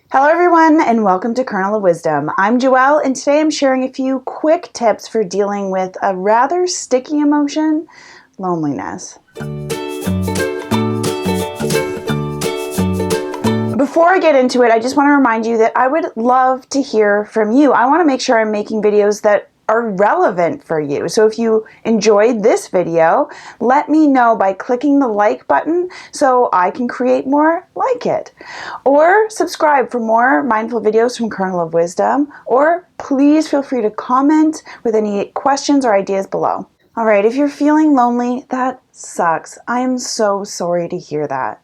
Hello everyone and welcome to Kernel of Wisdom. I'm Joelle and today I'm sharing a few quick tips for dealing with a rather sticky emotion, loneliness. Before I get into it, I just want to remind you that I would love to hear from you. I want to make sure I'm making videos that are relevant for you. So if you enjoyed this video, let me know by clicking the like button so I can create more like it. Or subscribe for more mindful videos from Kernel of Wisdom, or please feel free to comment with any questions or ideas below. All right, if you're feeling lonely, that sucks. I am so sorry to hear that.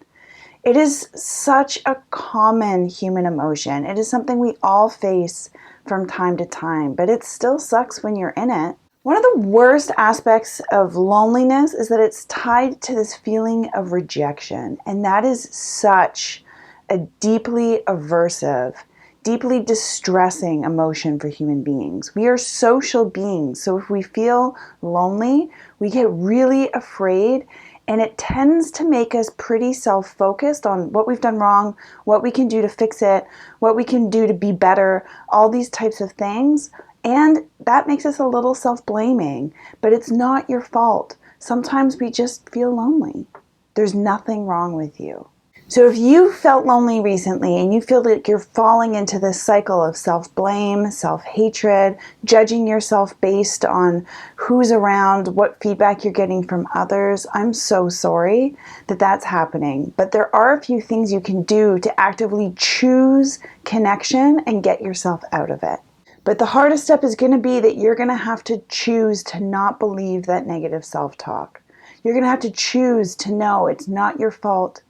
It is such a common human emotion. It is something we all face from time to time, but it still sucks when you're in it. One of the worst aspects of loneliness is that it's tied to this feeling of rejection, and that is such a deeply aversive, deeply distressing emotion for human beings. We are social beings, so if we feel lonely, we get really afraid, and it tends to make us pretty self-focused on what we've done wrong, what we can do to fix it, what we can do to be better, all these types of things. And that makes us a little self-blaming, but it's not your fault. Sometimes we just feel lonely. There's nothing wrong with you. So if you felt lonely recently and you feel like you're falling into this cycle of self-blame, self-hatred, judging yourself based on who's around, what feedback you're getting from others, I'm so sorry that that's happening. But there are a few things you can do to actively choose connection and get yourself out of it. But the hardest step is going to be that you're going to have to choose to not believe that negative self-talk. You're going to have to choose to know it's not your fault,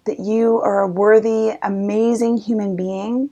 that you are a worthy, amazing human being,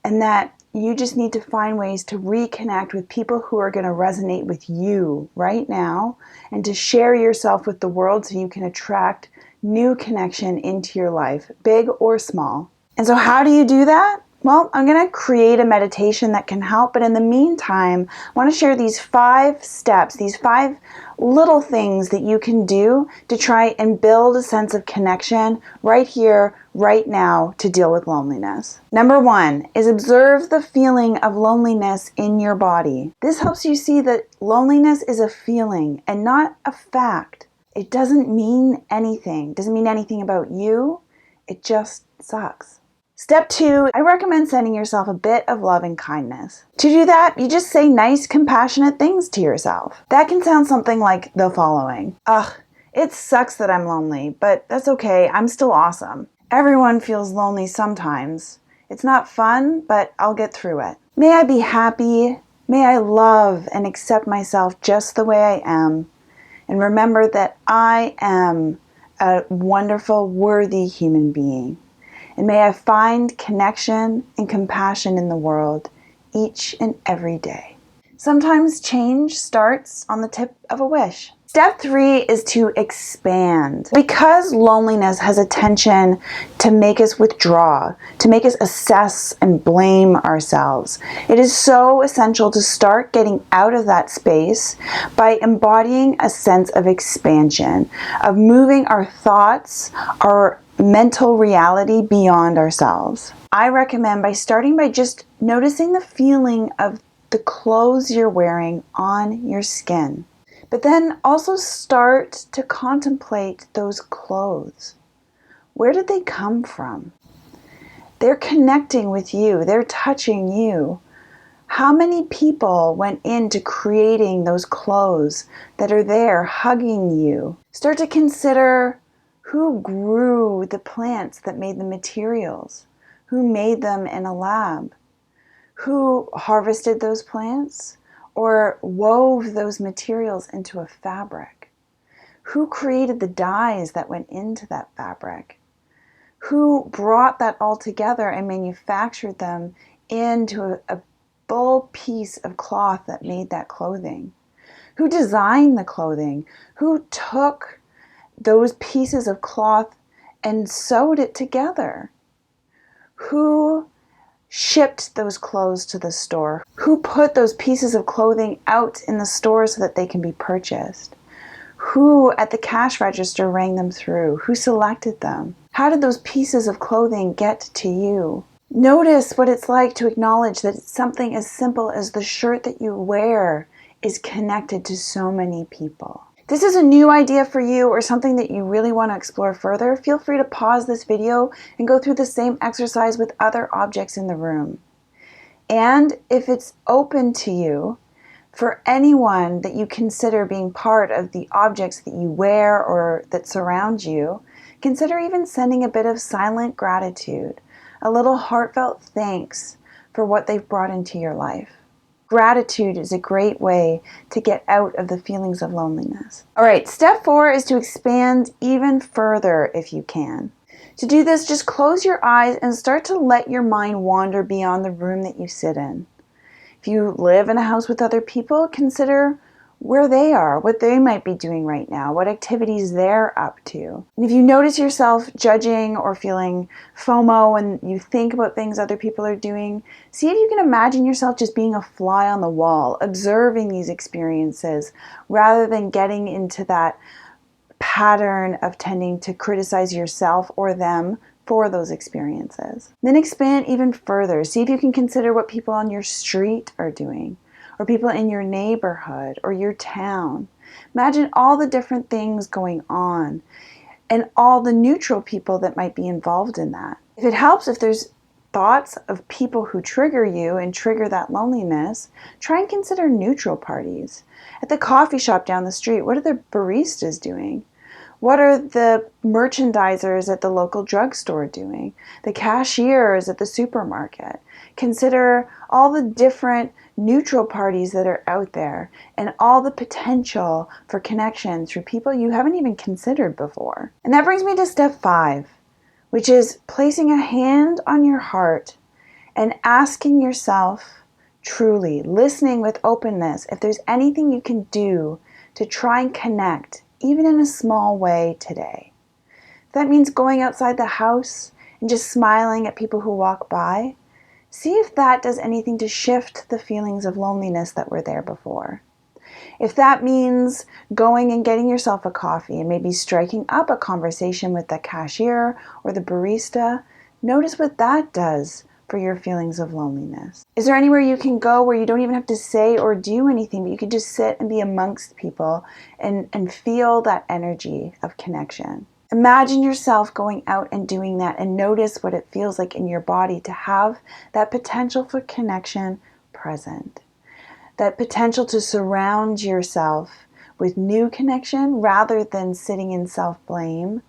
and that you just need to find ways to reconnect with people who are going to resonate with you right now, and to share yourself with the world so you can attract new connection into your life, big or small. And so how do you do that? Well, I'm going to create a meditation that can help, but in the meantime, I want to share these 5 steps, these 5 little things that you can do to try and build a sense of connection right here, right now, to deal with loneliness. Number 1 is observe the feeling of loneliness in your body. This helps you see that loneliness is a feeling and not a fact. It doesn't mean anything. It doesn't mean anything about you. It just sucks. Step 2, I recommend sending yourself a bit of love and kindness. To do that, you just say nice, compassionate things to yourself. That can sound something like the following. Ugh, it sucks that I'm lonely, but that's okay, I'm still awesome. Everyone feels lonely sometimes. It's not fun, but I'll get through it. May I be happy. May I love and accept myself just the way I am. And remember that I am a wonderful, worthy human being. And may I find connection and compassion in the world each and every day. Sometimes change starts on the tip of a wish. Step 3 is to expand. Because loneliness has a tension to make us withdraw, to make us assess and blame ourselves, it is so essential to start getting out of that space by embodying a sense of expansion, of moving our thoughts, our mental reality beyond ourselves. I recommend by starting by just noticing the feeling of the clothes you're wearing on your skin. But then also start to contemplate those clothes. Where did they come from? They're connecting with you. They're touching you. How many people went into creating those clothes that are there hugging you? Start to consider who grew the plants that made the materials? Who made them in a lab? Who harvested those plants or wove those materials into a fabric? Who created the dyes that went into that fabric? Who brought that all together and manufactured them into a full piece of cloth that made that clothing? Who designed the clothing? Who took those pieces of cloth and sewed it together? Who shipped those clothes to the store? Who put those pieces of clothing out in the store so that they can be purchased? Who at the cash register rang them through? Who selected them? How did those pieces of clothing get to you? Notice what it's like to acknowledge that something as simple as the shirt that you wear is connected to so many people. If this is a new idea for you or something that you really want to explore further, feel free to pause this video and go through the same exercise with other objects in the room. And if it's open to you, for anyone that you consider being part of the objects that you wear or that surround you, consider even sending a bit of silent gratitude, a little heartfelt thanks for what they've brought into your life. Gratitude is a great way to get out of the feelings of loneliness. All right, step 4 is to expand even further if you can. To do this, just close your eyes and start to let your mind wander beyond the room that you sit in. If you live in a house with other people, consider where they are, what they might be doing right now, what activities they're up to. And if you notice yourself judging or feeling FOMO when you think about things other people are doing, see if you can imagine yourself just being a fly on the wall, observing these experiences, rather than getting into that pattern of tending to criticize yourself or them for those experiences. Then expand even further. See if you can consider what people on your street are doing, or people in your neighborhood or your town. Imagine all the different things going on and all the neutral people that might be involved in that. If it helps, if there's thoughts of people who trigger you and trigger that loneliness, try and consider neutral parties. At the coffee shop down the street, what are the baristas doing? What are the merchandisers at the local drugstore doing? The cashiers at the supermarket? Consider all the different neutral parties that are out there and all the potential for connection through people you haven't even considered before. And that brings me to step 5, which is placing a hand on your heart and asking yourself truly, listening with openness, if there's anything you can do to try and connect, even in a small way today. If that means going outside the house and just smiling at people who walk by, see if that does anything to shift the feelings of loneliness that were there before. If that means going and getting yourself a coffee and maybe striking up a conversation with the cashier or the barista, notice what that does for your feelings of loneliness. Is there anywhere you can go where you don't even have to say or do anything, but you could just sit and be amongst people and feel that energy of connection? Imagine yourself going out and doing that and notice what it feels like in your body to have that potential for connection present. That potential to surround yourself with new connection rather than sitting in self-blame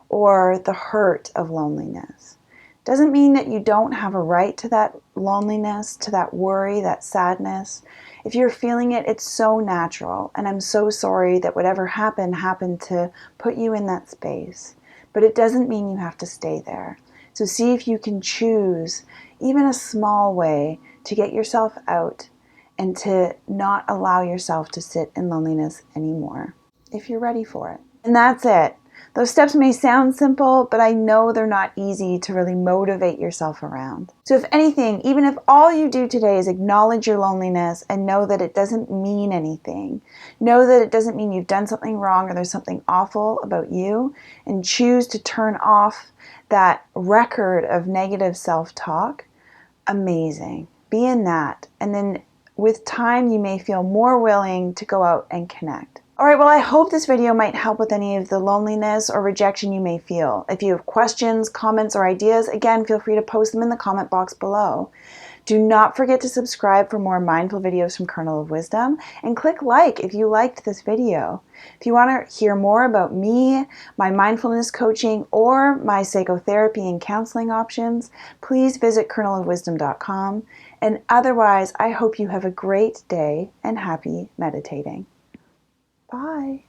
or the hurt of loneliness. Doesn't mean that you don't have a right to that loneliness, to that worry, that sadness. If you're feeling it, it's so natural. And I'm so sorry that whatever happened to put you in that space. But it doesn't mean you have to stay there. So see if you can choose even a small way to get yourself out and to not allow yourself to sit in loneliness anymore, if you're ready for it. And that's it. Those steps may sound simple, but I know they're not easy to really motivate yourself around. So if anything, even if all you do today is acknowledge your loneliness and know that it doesn't mean anything, know that it doesn't mean you've done something wrong or there's something awful about you, and choose to turn off that record of negative self-talk, amazing. Be in that. And then with time, you may feel more willing to go out and connect. All right, well, I hope this video might help with any of the loneliness or rejection you may feel. If you have questions, comments, or ideas, again, feel free to post them in the comment box below. Do not forget to subscribe for more mindful videos from Kernel of Wisdom, and click like if you liked this video. If you want to hear more about me, my mindfulness coaching, or my psychotherapy and counseling options, please visit kernelofwisdom.com. And otherwise, I hope you have a great day and happy meditating. Bye.